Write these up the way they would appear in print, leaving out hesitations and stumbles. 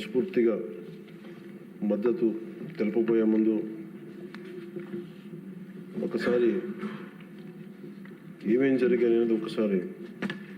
స్ఫూర్తిగా మద్దతు తెలుపబోయే ముందు ఒకసారి ఏమేం జరిగాయనేది ఒకసారి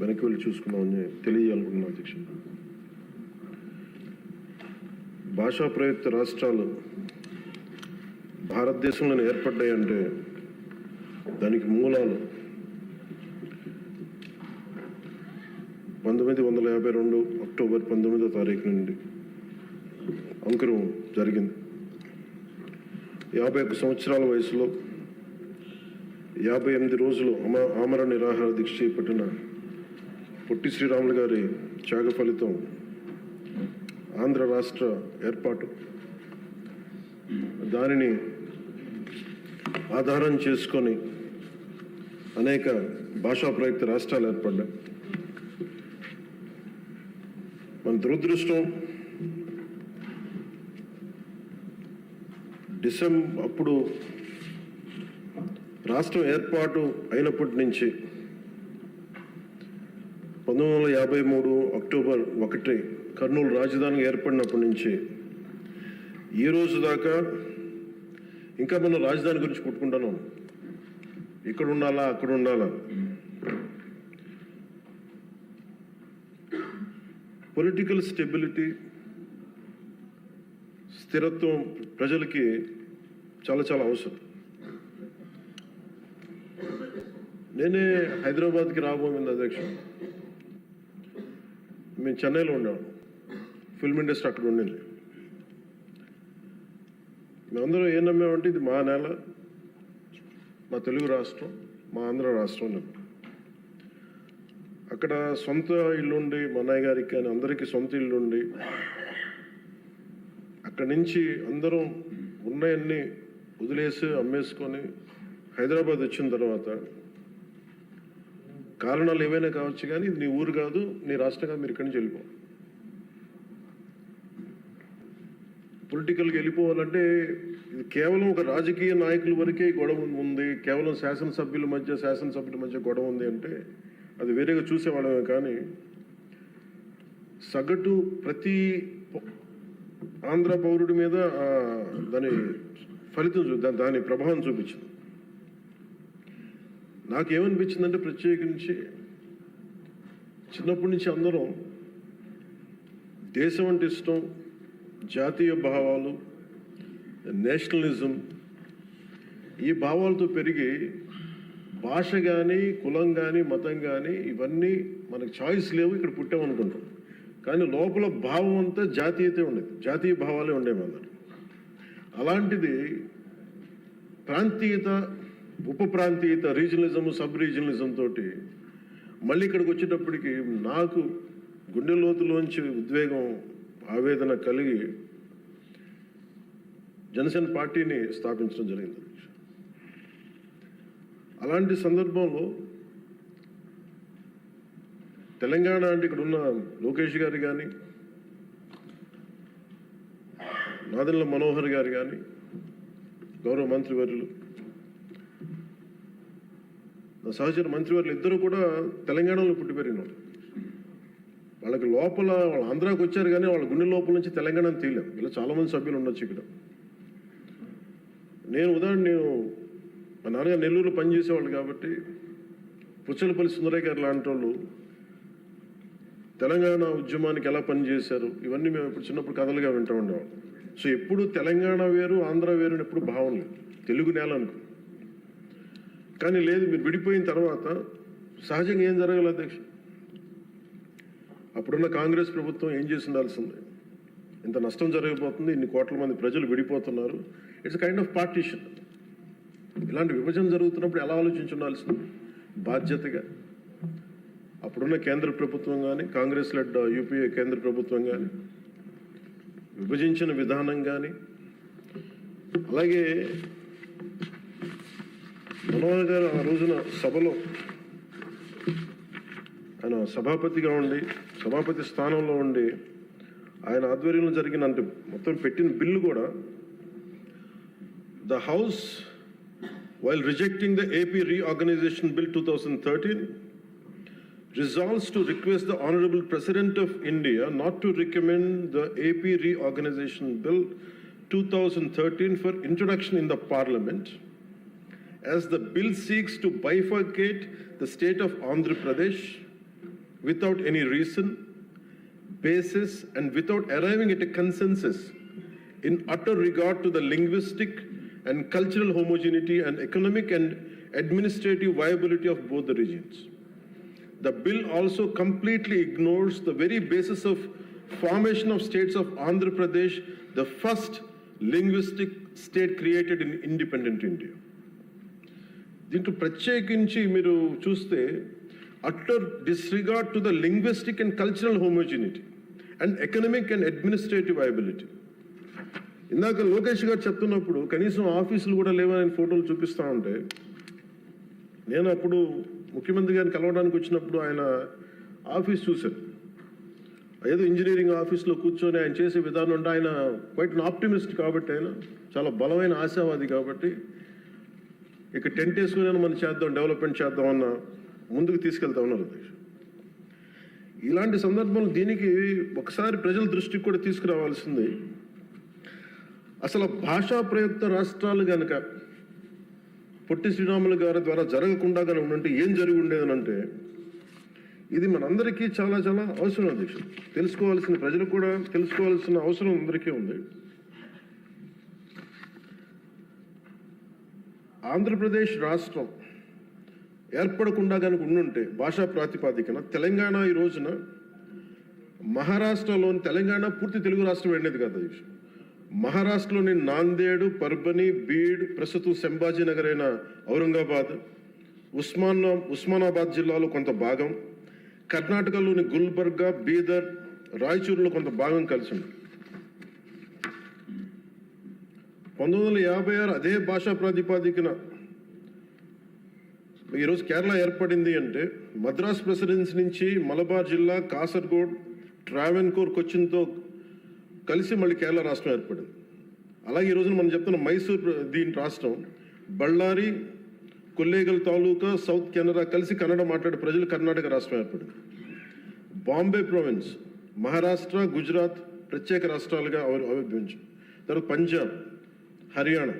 వెనక్కి వెళ్ళి చూసుకున్నామని తెలియజేయాలనుకుంటున్నాను అధ్యక్ష. భాషా ప్రయుక్త రాష్ట్రాలు భారతదేశంలో ఏర్పడ్డాయంటే దానికి మూలాలు 1952 అక్టోబర్ 19వ తారీఖు నుండి అంకురం జరిగింది. 51 సంవత్సరాల వయసులో 58 రోజులు ఆమరణ నిరాహార దీక్ష చేపట్టిన పొట్టి శ్రీరాములు గారి త్యాగ ఫలితం ఆంధ్ర రాష్ట్ర ఏర్పాటు. దానిని ఆధారం చేసుకొని అనేక భాషా ప్రయుక్త రాష్ట్రాలు ఏర్పడ్డాయి. మన దురదృష్టం అప్పుడు రాష్ట్రం ఏర్పాటు అయినప్పటి నుంచి 1953 అక్టోబర్ 1 కర్నూలు రాజధానిగా ఏర్పడినప్పటి నుంచి ఈ రోజు దాకా ఇంకా మనం రాజధాని గురించి కొట్టుకుంటున్నాం. ఇక్కడ ఉండాలా, అక్కడ ఉండాలా. పొలిటికల్ స్టెబిలిటీ, స్థిరత్వం ప్రజలకి చాలా చాలా అవసరం. నేనే హైదరాబాద్కి రాబోయింది అధ్యక్ష. మేము చెన్నైలో ఉన్నాము. ఫిల్మ్ ఇండస్ట్రీ అక్కడ ఉండింది. మేమందరం ఏం నమ్మామంటే ఇది మా నేల, మా తెలుగు రాష్ట్రం, మా ఆంధ్ర రాష్ట్రం. అక్కడ సొంత ఇల్లుండి, మా అన్నయ్య గారికి కానీ అందరికీ సొంత ఇల్లుండి అక్కడి నుంచి అందరం ఉన్నాయన్నీ వదిలేసి అమ్మేసుకొని హైదరాబాద్ వచ్చిన తర్వాత కారణాలు ఏవైనా కావచ్చు కానీ ఇది నీ ఊరు కాదు, నీ రాష్ట్రం కాదు, మీరు ఇక్కడి నుంచి వెళ్ళిపో. పొలిటికల్గా వెళ్ళిపోవాలంటే ఇది కేవలం ఒక రాజకీయ నాయకుల వరకే గొడవ ఉంది, కేవలం శాసనసభ్యుల మధ్య గొడవ ఉంది అంటే అది వేరేగా చూసేవాళ్ళమే. కానీ సగటు ప్రతి ఆంధ్ర పౌరుడి మీద దాని ఫలితం దాని ప్రభావం చూపించింది. నాకేమనిపించిందంటే ప్రత్యేకించి చిన్నప్పటి నుంచి అందరం దేశం అంటే ఇష్టం, జాతీయ భావాలు, నేషనలిజం, ఈ భావాలతో పెరిగి భాష కానీ, కులం కానీ, మతం కానీ ఇవన్నీ మనకు చాయిస్ లేవు, ఇక్కడ పుట్టామనుకుంటాం. కానీ లోపల భావం అంతా జాతీయతే ఉండేది, జాతీయ భావాలే ఉండేవి అందరు. అలాంటిది ప్రాంతీయత, ఉప ప్రాంతీయత, రీజనలిజం, సబ్ రీజనలిజం తోటి మళ్ళీ ఇక్కడికి వచ్చేటప్పటికి నాకు గుండె లోతులోంచి ఉద్వేగం, ఆవేదన కలిగి జనసేన పార్టీని స్థాపించడం జరిగింది. అలాంటి సందర్భంలో తెలంగాణ అంటే ఇక్కడ ఉన్న లోకేష్ గారు కానీ, నాదెండ్ల మనోహర్ గారు కానీ, గౌరవ మంత్రివర్యులు, సహచర మంత్రివర్యులు ఇద్దరు కూడా తెలంగాణలో పుట్టి పెరిగిన వాళ్ళకి లోపల వాళ్ళు ఆంధ్రాకి వచ్చారు కానీ వాళ్ళ గుండె లోపల నుంచి తెలంగాణను తీయలేం. ఇలా చాలామంది సభ్యులు ఉండొచ్చు ఇక్కడ. నేను మా నాన్నగారు నెల్లూరులో పనిచేసేవాళ్ళు కాబట్టి పుచ్చలపల్లి సుందరయ్య గారు లాంటి వాళ్ళు తెలంగాణ ఉద్యమానికి ఎలా పనిచేశారు ఇవన్నీ మేము ఇప్పుడు చిన్నప్పుడు కథలుగా వింటూ ఉండేవాళ్ళం. సో ఎప్పుడు తెలంగాణ వేరు, ఆంధ్ర వేరు అని ఎప్పుడు భావం లేదు, తెలుగు నేల అనుకో. కానీ లేదు, మీరు విడిపోయిన తర్వాత సహజంగా ఏం జరగాలి అధ్యక్ష? అప్పుడున్న కాంగ్రెస్ ప్రభుత్వం ఏం చేసి ఉండాల్సింది? ఇంత నష్టం జరగబోతుంది, ఇన్ని కోట్ల మంది ప్రజలు విడిపోతున్నారు, ఇట్స్ కైండ్ ఆఫ్ పార్టీషన్. ఇలాంటి విభజన జరుగుతున్నప్పుడు ఎలా ఆలోచించి ఉండాల్సింది? బాధ్యతగా అప్పుడున్న కేంద్ర ప్రభుత్వం కానీ, కాంగ్రెస్ లెడ్ యూపీఏ కేంద్ర ప్రభుత్వం కానీ విభజించిన విధానం కానీ, అలాగే మనోహర్ గారు ఆ రోజున సభలో ఆయన సభాపతిగా ఉండి, సభాపతి స్థానంలో ఉండి ఆయన ఆధ్వర్యంలో జరిగిన అంటే మొత్తం పెట్టిన బిల్లు కూడా the house while rejecting the AP Reorganization Bill 2013 resolves to request the Honorable President of India not to recommend the AP Reorganization Bill 2013 for introduction in the Parliament, as the bill seeks to bifurcate the state of Andhra Pradesh without any reason, basis, and without arriving at a consensus in utter regard to the linguistic and cultural homogeneity and economic and administrative viability of both the regions. The bill also completely ignores the very basis of formation of states of Andhra Pradesh, the first linguistic state created in independent India. దీంట్లో ప్రత్యేకించి మీరు చూస్తే utter disregard to the linguistic and cultural homogeneity and economic and administrative viability. ఇందాక లోకేష్ గారు చెప్తున్నప్పుడు కనీసం ఆఫీసులు కూడా లేవని ఫోటోలు చూపిస్తూ ఉంటే, నేను అప్పుడు ముఖ్యమంత్రి గారిని కలవడానికి వచ్చినప్పుడు ఆయన ఆఫీస్ చూశాను. ఏదో ఇంజనీరింగ్ ఆఫీస్లో కూర్చొని ఆయన చేసే విధానం అంటే ఆయన క్వైట్ అన్ ఆప్టిమిస్ట్ కాబట్టి, ఆయన చాలా బలమైన ఆశావాది కాబట్టి, ఇక టెంట్ వేసుకుని మనం చేద్దాం, డెవలప్మెంట్ చేద్దామన్న ముందుకు తీసుకెళ్తా ఉన్నారు. ఇలాంటి సందర్భంలో దీనికి ఒకసారి ప్రజల దృష్టికి కూడా తీసుకురావాల్సింది. అసలు భాషా ప్రయుక్త రాష్ట్రాలు కనుక పొట్టి శ్రీరాములు గారి ద్వారా జరగకుండా కానీ ఉంటే ఏం జరిగి ఉండేదనంటే, ఇది మనందరికీ చాలా చాలా అవసరం. అధ్యక్షుడు తెలుసుకోవాల్సిన, ప్రజలు కూడా తెలుసుకోవాల్సిన అవసరం అందరికీ ఉంది. ఆంధ్రప్రదేశ్ రాష్ట్రం ఏర్పడకుండా కనుక ఉండుంటే భాషా ప్రాతిపాదికన తెలంగాణ ఈ రోజున మహారాష్ట్రలోని, తెలంగాణ పూర్తి తెలుగు రాష్ట్రం వెళ్ళేది కాదు అధ్యక్షుడు. మహారాష్ట్రలోని నాందేడ్, పర్బని, బీడ్, ప్రస్తుతం సంభాజీనగర్ అయిన ఔరంగాబాద్, ఉస్మానాబాద్ జిల్లాలో కొంత భాగం, కర్ణాటకలోని గుల్బర్గా, బీదర్, రాయచూరులో కొంత భాగం కలిసి ఉంది. 1956 అదే భాషా ప్రాతిపాదికన ఈరోజు కేరళ ఏర్పడింది అంటే, మద్రాస్ ప్రెసిడెన్సీ నుంచి మలబార్ జిల్లా, కాసర్గోడ్, ట్రావెన్కోర్, కొచ్చిన్తో కలిసి మళ్ళీ కేరళ రాష్ట్రం ఏర్పడింది. అలాగే ఈరోజున మనం చెప్తున్న మైసూర్ దీని రాష్ట్రం, బళ్ళారి, కొల్లేగల్ తాలూకా, సౌత్ కెనరా కలిసి కన్నడ మాట్లాడే ప్రజలు కర్ణాటక రాష్ట్రం ఏర్పడింది. బాంబే ప్రావిన్స్, మహారాష్ట్ర, గుజరాత్ ప్రత్యేక రాష్ట్రాలుగా ఆవిర్భవించాయి. తర్వాత పంజాబ్, హర్యానా,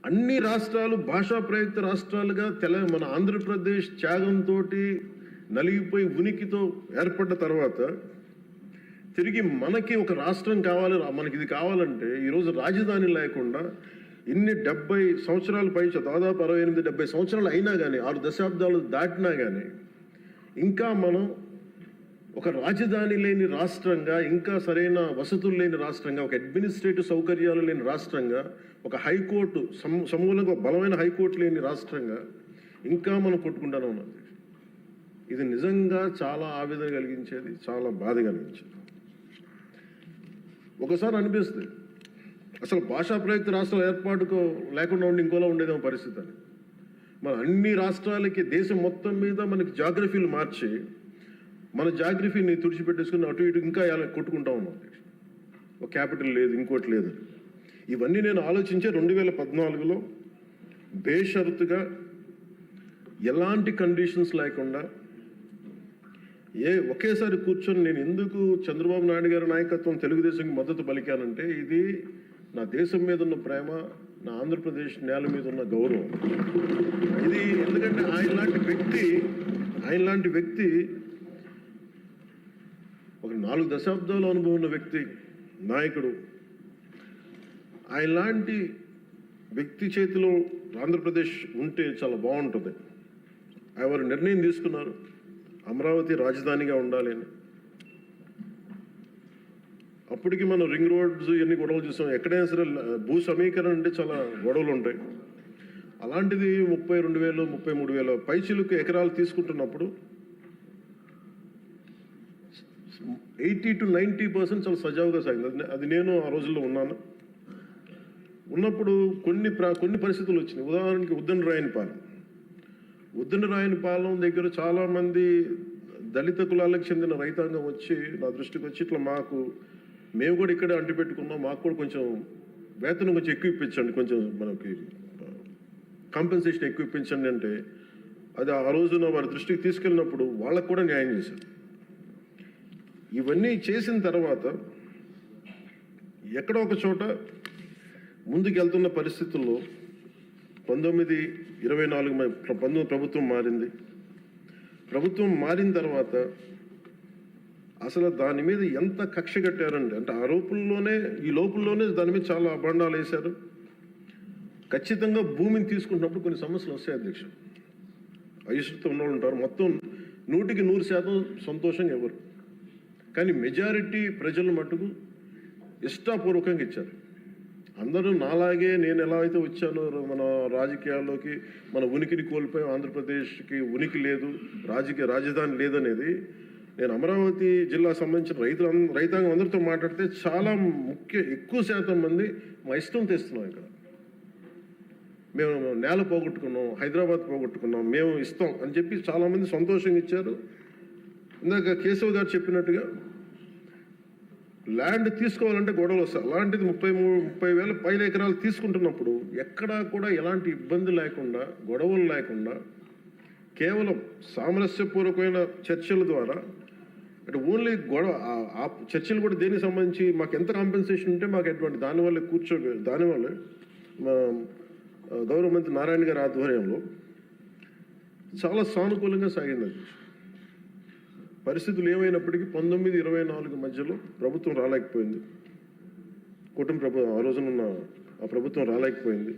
అన్ని రాష్ట్రాలు భాషా ప్రయుక్త రాష్ట్రాలుగా మన ఆంధ్రప్రదేశ్ త్యాగంతో నలిగిపోయి ఉనికితో ఏర్పడ్డ తర్వాత తిరిగి మనకి ఒక రాష్ట్రం కావాలి, మనకి ఇది కావాలంటే ఈరోజు రాజధాని లేకుండా ఇన్ని 70 సంవత్సరాల పై, దాదాపు 68-70 సంవత్సరాలు అయినా కానీ, 6 దశాబ్దాలు దాటినా కానీ ఇంకా మనం ఒక రాజధాని లేని రాష్ట్రంగా, ఇంకా సరైన వసతులు లేని రాష్ట్రంగా, ఒక అడ్మినిస్ట్రేటివ్ సౌకర్యాలు లేని రాష్ట్రంగా, ఒక హైకోర్టు సమూలంగా బలమైన హైకోర్టు లేని రాష్ట్రంగా ఇంకా మనం కొట్టుకుంటూనే ఉన్నాం. ఇది నిజంగా చాలా ఆవేదన కలిగించేది, చాలా బాధ కలిగించేది. ఒకసారి అనిపిస్తుంది అసలు భాషా ప్రయుక్త రాష్ట్రాల ఏర్పాటుకు లేకుండా ఉండి ఇంకోలా ఉండేదేమో పరిస్థితి అని. మన అన్ని రాష్ట్రాలకి దేశం మొత్తం మీద మనకి జాగ్రఫీలు మార్చి మన జాగ్రఫీని తుడిచిపెట్టేసుకుని అటు ఇటు ఇంకా కొట్టుకుంటా ఉన్నాం. ఒక క్యాపిటల్ లేదు, ఇంకోటి లేదు. ఇవన్నీ నేను ఆలోచించే 2014లో బేషరతుగా ఎలాంటి కండిషన్స్ లేకుండా ఒకేసారి కూర్చొని నేను ఎందుకు చంద్రబాబు నాయుడు గారి నాయకత్వం తెలుగుదేశంకి మద్దతు పలికానంటే, ఇది నా దేశం మీద ఉన్న ప్రేమ, నా ఆంధ్రప్రదేశ్ నేల మీద ఉన్న గౌరవం. ఇది ఎందుకంటే ఆయన లాంటి వ్యక్తి ఒక 4 దశాబ్దాల అనుభవం ఉన్న వ్యక్తి, నాయకుడు. ఆయన లాంటి వ్యక్తి చేతిలో ఆంధ్రప్రదేశ్ ఉంటే చాలా బాగుంటుంది. ఆయన నిర్ణయం తీసుకున్నారు అమరావతి రాజధానిగా ఉండాలి అని. అప్పటికి మనం రింగ్ రోడ్స్ ఇవన్నీ గొడవలు చూసాం. ఎక్కడైనా సరే భూ సమీకరణ అంటే చాలా గొడవలు ఉంటాయి. అలాంటిది 32,000 33,000 పైచిలుకు ఎకరాలు తీసుకుంటున్నప్పుడు 80 to 90% చాలా సజావుగా సాగింది. అది నేను ఆ రోజుల్లో ఉన్నప్పుడు కొన్ని పరిస్థితులు వచ్చినాయి. ఉదాహరణకి ఉద్దండరాయనిపాలెం దగ్గర చాలామంది దళిత కులాలకు చెందిన రైతాంగం వచ్చి నా దృష్టికి వచ్చి, ఇట్లా మేము కూడా ఇక్కడే అంటిపెట్టుకున్నాం, మాకు కూడా కొంచెం వేతనం కొంచెం ఎక్కువ ఇప్పించండి, కొంచెం మనకి కాంపెన్సేషన్ ఎక్కువ ఇప్పించండి అంటే, అది ఆ రోజున వారి దృష్టికి తీసుకెళ్ళినప్పుడు వాళ్ళకు కూడా న్యాయం చేశారు. ఇవన్నీ చేసిన తర్వాత ఎక్కడో ఒక చోట ముందుకెళ్తున్న పరిస్థితుల్లో 1924 ప్రభుత్వం మారింది. ప్రభుత్వం మారిన తర్వాత అసలు దాని మీద ఎంత కక్ష కట్టారండి అంటే ఈ లోపుల్లోనే దాని మీద చాలా అభాండాలు వేశారు. ఖచ్చితంగా భూమిని తీసుకుంటున్నప్పుడు కొన్ని సమస్యలు వస్తాయి అధ్యక్ష. అయిష్టతో ఉన్నవాళ్ళు ఉంటారు. మొత్తం 100% సంతోషంగా ఎవరు, కానీ మెజారిటీ ప్రజలు మటుకు ఇష్టాపూర్వకంగా ఇచ్చారు. అందరూ నాలాగే నేను ఎలా అయితే వచ్చానో మన రాజకీయాల్లోకి మన ఉనికిని కోల్పోయాం, ఆంధ్రప్రదేశ్కి ఉనికి లేదు, రాజకీయ రాజధాని లేదనేది నేను అమరావతి జిల్లా సంబంధించిన రైతాంగం అందరితో మాట్లాడితే చాలా ఎక్కువ శాతం మంది మా ఇష్టం తెస్తున్నాం. ఇక్కడ మేము నేల పోగొట్టుకున్నాం, హైదరాబాద్ పోగొట్టుకున్నాం, మేము ఇస్తాం అని చెప్పి చాలామంది సంతోషంగా ఇచ్చారు. ఇందాక కేశవ్ గారు చెప్పినట్టుగా ల్యాండ్ తీసుకోవాలంటే గొడవలు వస్తాయి. అలాంటిది 30,000 పైన ఎకరాలు తీసుకుంటున్నప్పుడు ఎక్కడా కూడా ఎలాంటి ఇబ్బంది లేకుండా, గొడవలు లేకుండా కేవలం సామరస్యపూర్వకమైన చర్చల ద్వారా అంటే ఓన్లీ గొడవ ఆ చర్చలు కూడా దేనికి సంబంధించి మాకు ఎంత కాంపెన్సేషన్ ఉంటే మాకు ఎటువంటి దానివల్ల దానివల్ల గౌరవ మంత్రి నారాయణ గారి ఆధ్వర్యంలో చాలా సానుకూలంగా సాగింది. పరిస్థితులు ఏమైనప్పటికీ 1924 మధ్యలో ప్రభుత్వం రాలేకపోయింది. ఆ రోజునున్న ఆ ప్రభుత్వం రాలేకపోయింది.